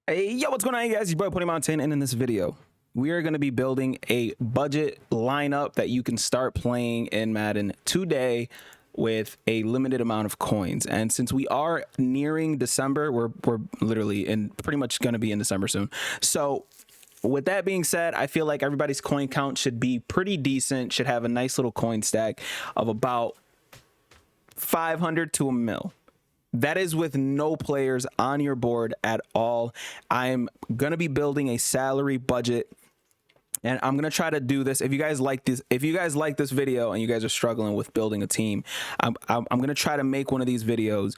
Hey, yo, what's going on, you guys? Your boy Putty Mountain, and in this video, we are going to be building a budget lineup that you can start playing in Madden today with a limited amount of coins. And since we are nearing December, we're literally in pretty much going to be in December soon. So with that being said, I feel like everybody's coin count should be pretty decent, should have a nice little coin stack of about 500 to a mil. That is with no players on your board at all. I'm going to be building a salary budget, and I'm going to try to do this. If you guys like this video and you guys are struggling with building a team, I'm going to try to make one of these videos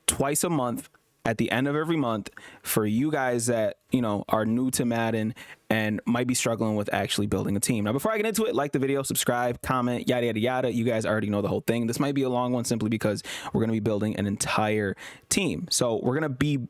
twice a month at the end of every month for you guys that, you know, are new to Madden and might be struggling with actually building a team. Now, before I get into it, like the video, subscribe, comment, yada, yada, yada. You guys already know the whole thing. This might be a long one simply because we're going to be building an entire team. So we're going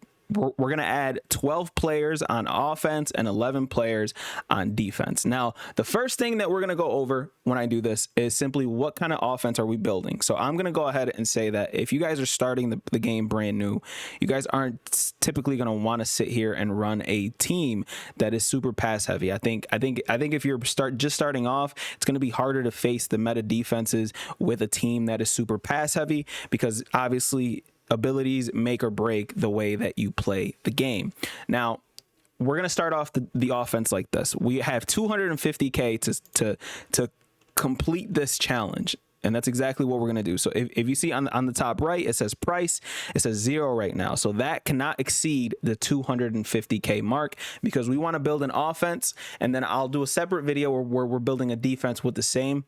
to add 12 players on offense and 11 players on defense. Now, the first thing that we're going to go over when I do this is simply what kind of offense are we building. So I'm going to go ahead and say that if you guys are starting the game brand new, you guys aren't typically going to want to sit here and run a team that is super pass heavy. I think if you're just starting off, it's going to be harder to face the meta defenses with a team that is super pass heavy, because obviously abilities make or break the way that you play the game. Now, we're going to start off the offense like this. We have 250K to complete this challenge. And that's exactly what we're going to do. So if you see on the top right, it says price, it says 0 right now. So that cannot exceed the 250K mark, because we want to build an offense. And then I'll do a separate video where we're building a defense with the same.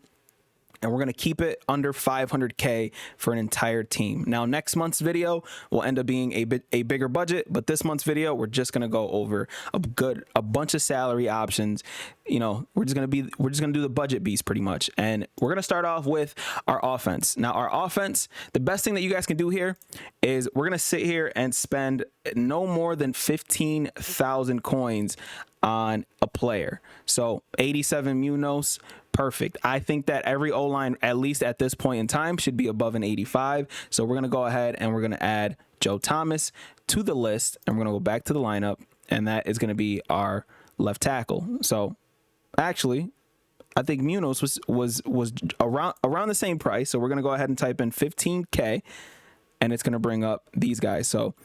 And we're going to keep it under 500K for an entire team. Now, next month's video will end up being a bigger budget, but this month's video, we're just going to go over a bunch of salary options. You know, we're just going to do the budget beast pretty much. And we're going to start off with our offense. Now, our offense, the best thing that you guys can do here is we're going to sit here and spend no more than 15,000 coins on a player. So 87 Munoz, perfect. I think that every O-line, at least at this point in time, should be above an 85. So we're going to go ahead and we're going to add Joe Thomas to the list, and we're going to go back to the lineup, and that is going to be our left tackle. So actually, I think Munoz was around the same price. So we're going to go ahead and type in 15K, and it's going to bring up these guys. So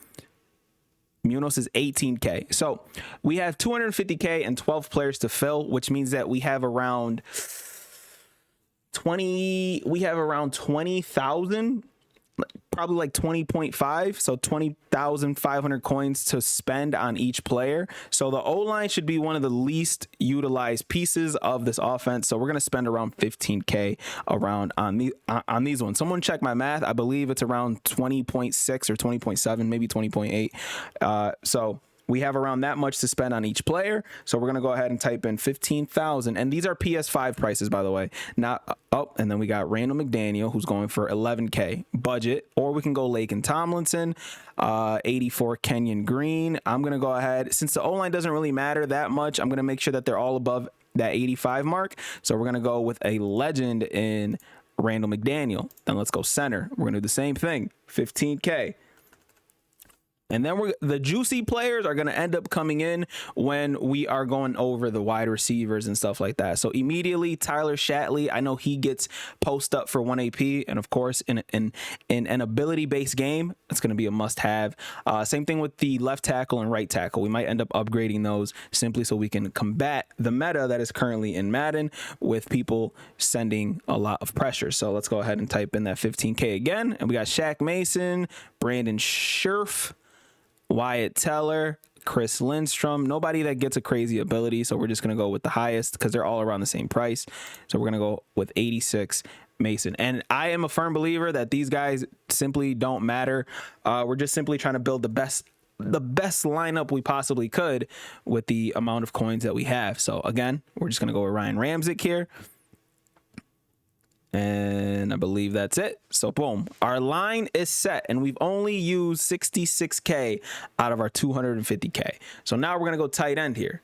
Munoz is 18K. So we have 250K and 12 players to fill, which means that we have around 20,000, probably like 20.5. So 20,500 coins to spend on each player. So the O-line should be one of the least utilized pieces of this offense. So we're going to spend around 15K around on these ones. Someone check my math. I believe it's around 20.6 or 20.7, maybe 20.8. So we have around that much to spend on each player. So we're going to go ahead and type in 15,000. And these are PS5 prices, by the way. Now, and then we got Randall McDaniel, who's going for 11K budget. Or we can go Lake and Tomlinson, 84 Kenyon Green. I'm going to go ahead, since the O-line doesn't really matter that much, I'm going to make sure that they're all above that 85 mark. So we're going to go with a legend in Randall McDaniel. Then let's go center. We're going to do the same thing, 15K. And then the juicy players are going to end up coming in when we are going over the wide receivers and stuff like that. So immediately, Tyler Shatley, I know he gets post up for 1 AP. And of course, in an ability-based game, it's going to be a must-have. Same thing with the left tackle and right tackle. We might end up upgrading those simply so we can combat the meta that is currently in Madden with people sending a lot of pressure. So let's go ahead and type in that 15K again. And we got Shaq Mason, Brandon Scherf, Wyatt Teller, Chris Lindstrom, nobody that gets a crazy ability. So we're just going to go with the highest because they're all around the same price. So we're going to go with 86 Mason. And I am a firm believer that these guys simply don't matter. We're just simply trying to build the best lineup we possibly could with the amount of coins that we have. So again, we're just going to go with Ryan Ramczyk here. And I believe that's it. So boom, our line is set, and we've only used 66K out of our 250K. So now we're going to go tight end here.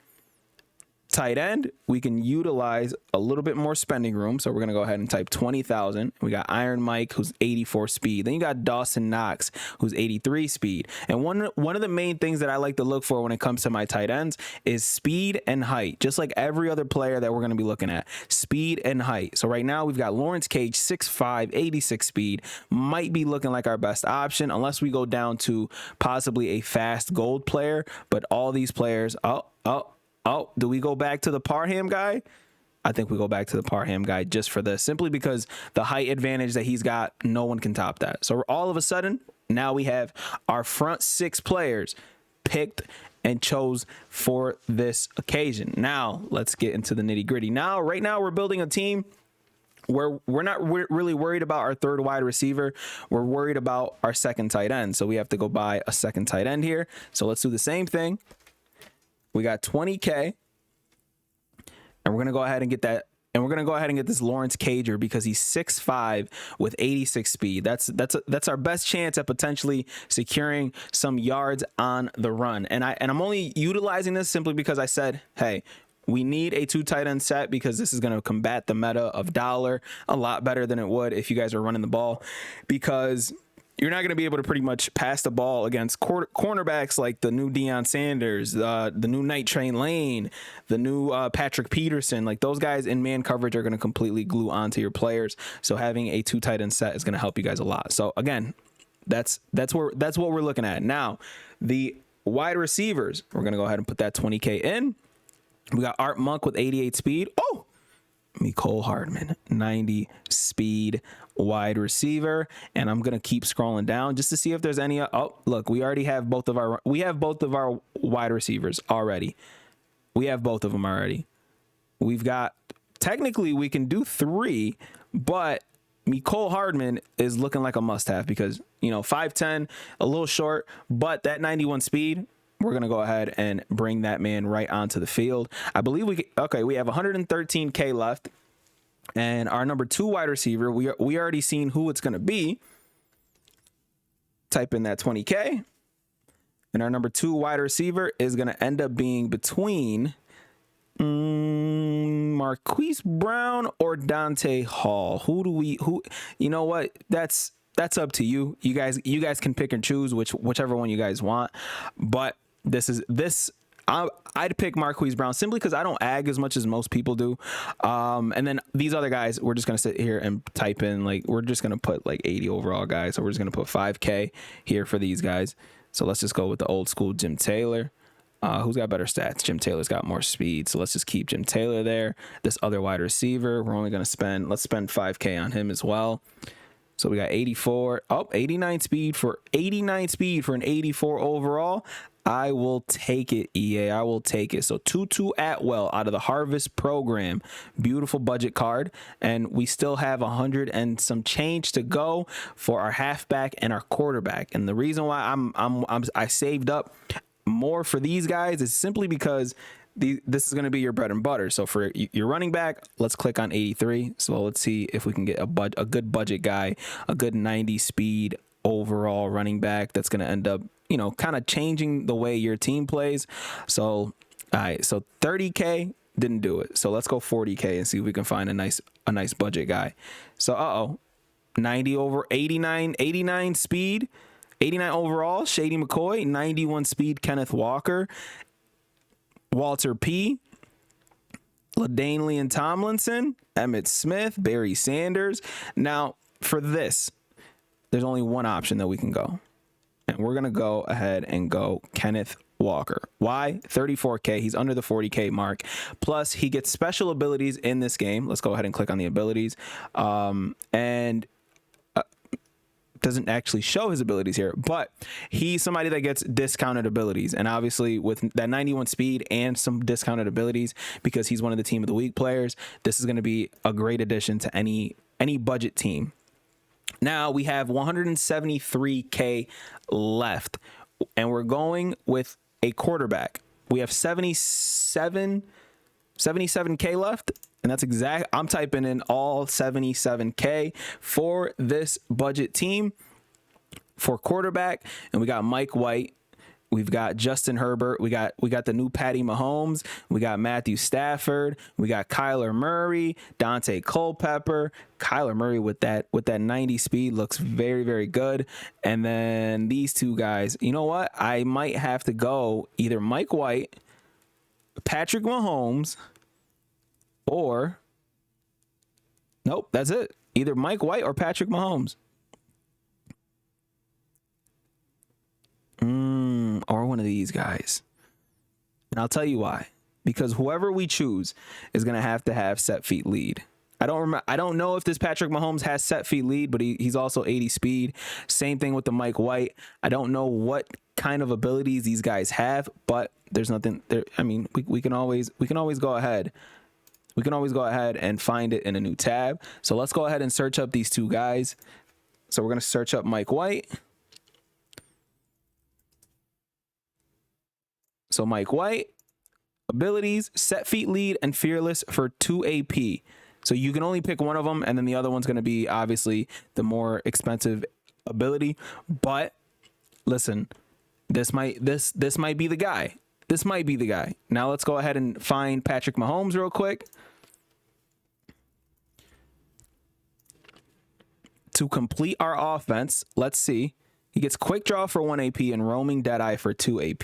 Tight end, we can utilize a little bit more spending room. So we're going to go ahead and type 20,000. We got Iron Mike, who's 84 speed. Then you got Dawson Knox, who's 83 speed. And one of the main things that I like to look for when it comes to my tight ends is speed and height, just like every other player that we're going to be looking at. Speed and height. So right now we've got Lawrence Cage, 6'5", 86 speed. Might be looking like our best option unless we go down to possibly a fast gold player. But all these players, oh, do we go back to the Parham guy? I think we go back to the Parham guy just for this, simply because the height advantage that he's got, no one can top that. So all of a sudden, now we have our front 6 players picked and chose for this occasion. Now, let's get into the nitty gritty. Right now, we're building a team where we're not really worried about our third wide receiver. We're worried about our second tight end. So we have to go buy a second tight end here. So let's do the same thing. We got 20K, and we're going to go ahead and get that. And we're going to go ahead and get this Lawrence Cager because he's 6'5" with 86 speed. That's our best chance at potentially securing some yards on the run. And I'm only utilizing this simply because I said, hey, we need a 2 tight end set because this is going to combat the meta of dollar a lot better than it would if you guys are running the ball, because you're not going to be able to pretty much pass the ball against cornerbacks like the new Deion Sanders, the new Night Train Lane, the new Patrick Peterson. Like, those guys in man coverage are going to completely glue onto your players. So having a 2 tight end set is going to help you guys a lot. So again, that's what we're looking at. Now, the wide receivers, we're going to go ahead and put that 20K in. We got Art Monk with 88 speed. Oh, Mecole Hardman, 90 speed wide receiver. And I'm going to keep scrolling down just to see if there's any. Oh, look, we have both of our wide receivers already. We have both of them already. We've got, technically we can do 3, but Mecole Hardman is looking like a must-have because, 5'10", a little short, but that 91 speed, we're going to go ahead and bring that man right onto the field. I believe we have 113K left. And our number 2 wide receiver, we already seen who it's going to be. Type in that 20K. And our number 2 wide receiver is going to end up being between Marquise Brown or Dante Hall. You know what? That's up to you. You guys can pick and choose whichever one you guys want. But I'd pick Marquise Brown simply because I don't ag as much as most people do. And then these other guys, we're just going to sit here and type in, we're just going to put 80 overall guys. So we're just going to put 5K here for these guys. So let's just go with the old school Jim Taylor. Who's got better stats? Jim Taylor's got more speed. So let's just keep Jim Taylor there. This other wide receiver, we're only going to let's spend 5K on him as well. So we got 89 speed for an 84 overall. I will take it, EA. I will take it. So Tutu Atwell out of the Harvest program. Beautiful budget card. And we still have 100 and some change to go for our halfback and our quarterback. And the reason why I saved up more for these guys is simply because this is going to be your bread and butter. So for your running back, let's click on 83. So let's see if we can get a good budget guy, a good 90 speed overall running back that's going to end up, kind of changing the way your team plays. So, all right. So 30K didn't do it. So let's go 40K and see if we can find a nice budget guy. So, 89 speed, 89 overall, Shady McCoy, 91 speed, Kenneth Walker, Walter P., LaDaine Leon Tomlinson, Emmitt Smith, Barry Sanders. Now, for this, there's only one option that we can go. And we're going to go ahead and go Kenneth Walker. Why? 34K. He's under the 40K mark. Plus, he gets special abilities in this game. Let's go ahead and click on the abilities. And doesn't actually show his abilities here, but he's somebody that gets discounted abilities. And obviously with that 91 speed and some discounted abilities, because he's one of the team of the week players, this is going to be a great addition to any budget team. Now we have 173K left, and we're going with a quarterback. We have 77K left, and that's exact. I'm typing in all 77K for this budget team for quarterback, and we got Mike White. We've got Justin Herbert. We got the new Patty Mahomes. We got Matthew Stafford. We got Kyler Murray, Dante Culpepper. Kyler Murray with that 90 speed looks very, very good. And then these two guys, you know what? I might have to go either Mike White, Patrick Mahomes, or nope, that's it. Either Mike White or Patrick Mahomes. Or one of these guys. And I'll tell you why. Because whoever we choose is going to have set feet lead. I don't know if this Patrick Mahomes has set feet lead, but he's also 80 speed. Same thing with the Mike White. I don't know what kind of abilities these guys have, but there's nothing there. I mean, we can always go ahead. We can always go ahead and find it in a new tab. So let's go ahead and search up these two guys. So we're going to search up Mike White. So Mike White, abilities, set feet lead, and fearless for 2 AP. So you can only pick one of them, and then the other one's going to be obviously the more expensive ability. But listen, this might be the guy. This might be the guy. Now let's go ahead and find Patrick Mahomes real quick. To complete our offense, let's see. He gets quick draw for 1 AP and roaming deadeye for 2 AP.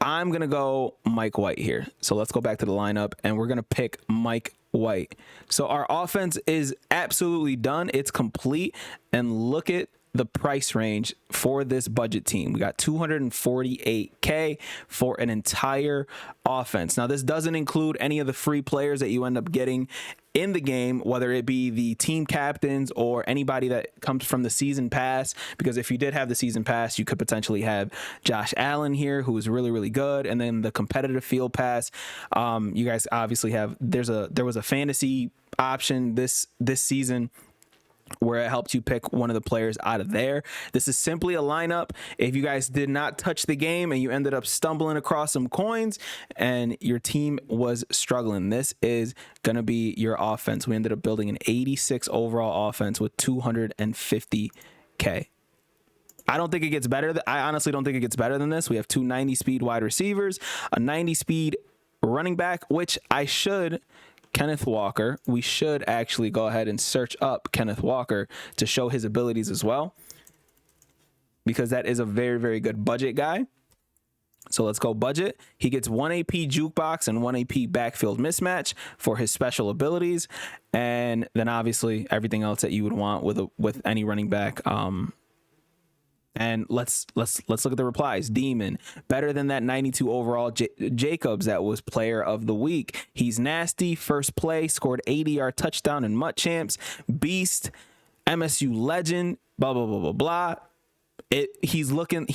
I'm going to go Mike White here. So let's go back to the lineup, and we're going to pick Mike White. So our offense is absolutely done. It's complete. And look at the price range for this budget team. We got $248K for an entire offense. Now, this doesn't include any of the free players that you end up getting in the game, whether it be the team captains or anybody that comes from the season pass, because if you did have the season pass, you could potentially have Josh Allen here, who is really, really good. And then the competitive field pass, you guys obviously have, there was a fantasy option this season where it helped you pick one of the players out of there. This is simply a lineup. If you guys did not touch the game and you ended up stumbling across some coins and your team was struggling, this is going to be your offense. We ended up building an 86 overall offense with 250K. I don't think it gets better. I honestly don't think it gets better than this. We have 2 90 speed wide receivers, a 90 speed running back, which Kenneth Walker. We should actually go ahead and search up Kenneth Walker to show his abilities as well, because that is a very, very good budget guy. So let's go budget. He gets 1 AP jukebox and 1 AP backfield mismatch for his special abilities. And then obviously everything else that you would want with any running back. And let's look at the replies. Demon, better than that 92 overall Jacobs that was player of the week. He's nasty. First play, scored 80-yard touchdown in Mutt Champs. Beast, MSU legend. Blah blah blah blah blah. He's looking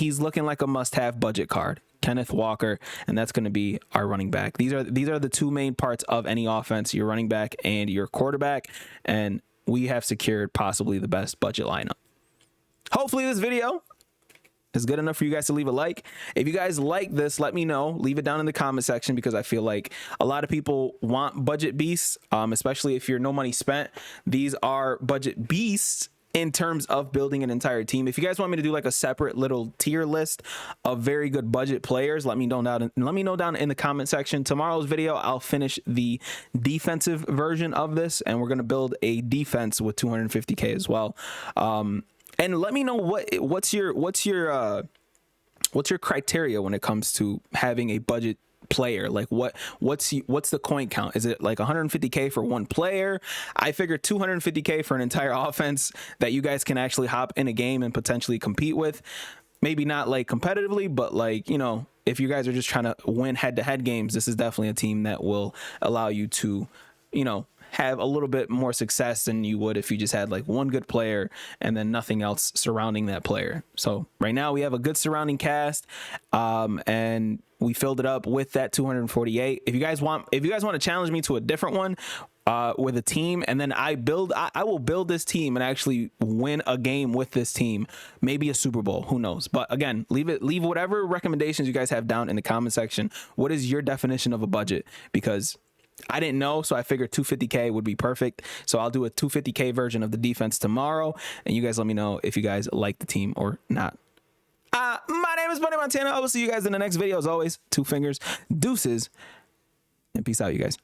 like a must-have budget card. Kenneth Walker, and that's going to be our running back. These are the two main parts of any offense: your running back and your quarterback. And we have secured possibly the best budget lineup. Hopefully this video is good enough for you guys to leave a like. If you guys like this, let me know. Leave it down in the comment section, because I feel like a lot of people want budget beasts, especially if you're no money spent. These are budget beasts in terms of building an entire team. If you guys want me to do like a separate little tier list of very good budget players, let me know down in the comment section. Tomorrow's video, I'll finish the defensive version of this, and we're going to build a defense with 250K as well. And let me know what's your criteria when it comes to having a budget player. Like what's the coin count? Is it like 150K for one player? I figured 250K for an entire offense that you guys can actually hop in a game and potentially compete with. Maybe not like competitively, but like, you know, if you guys are just trying to win head-to-head games, this is definitely a team that will allow you to, you know, have a little bit more success than you would if you just had like one good player and then nothing else surrounding that player. So right now we have a good surrounding cast, and we filled it up with that 248. If you guys want to challenge me to a different one with a team, and then I will build this team and actually win a game with this team, maybe a Super Bowl, who knows. But again, leave whatever recommendations you guys have down in the comment section. What is your definition of a budget? Because I didn't know, so I figured 250K would be perfect. So I'll do a 250K version of the defense tomorrow, and you guys let me know if you guys like the team or not. My name is Bunny Montana. I will see you guys in the next video. As always, 2 fingers, deuces, and peace out, you guys.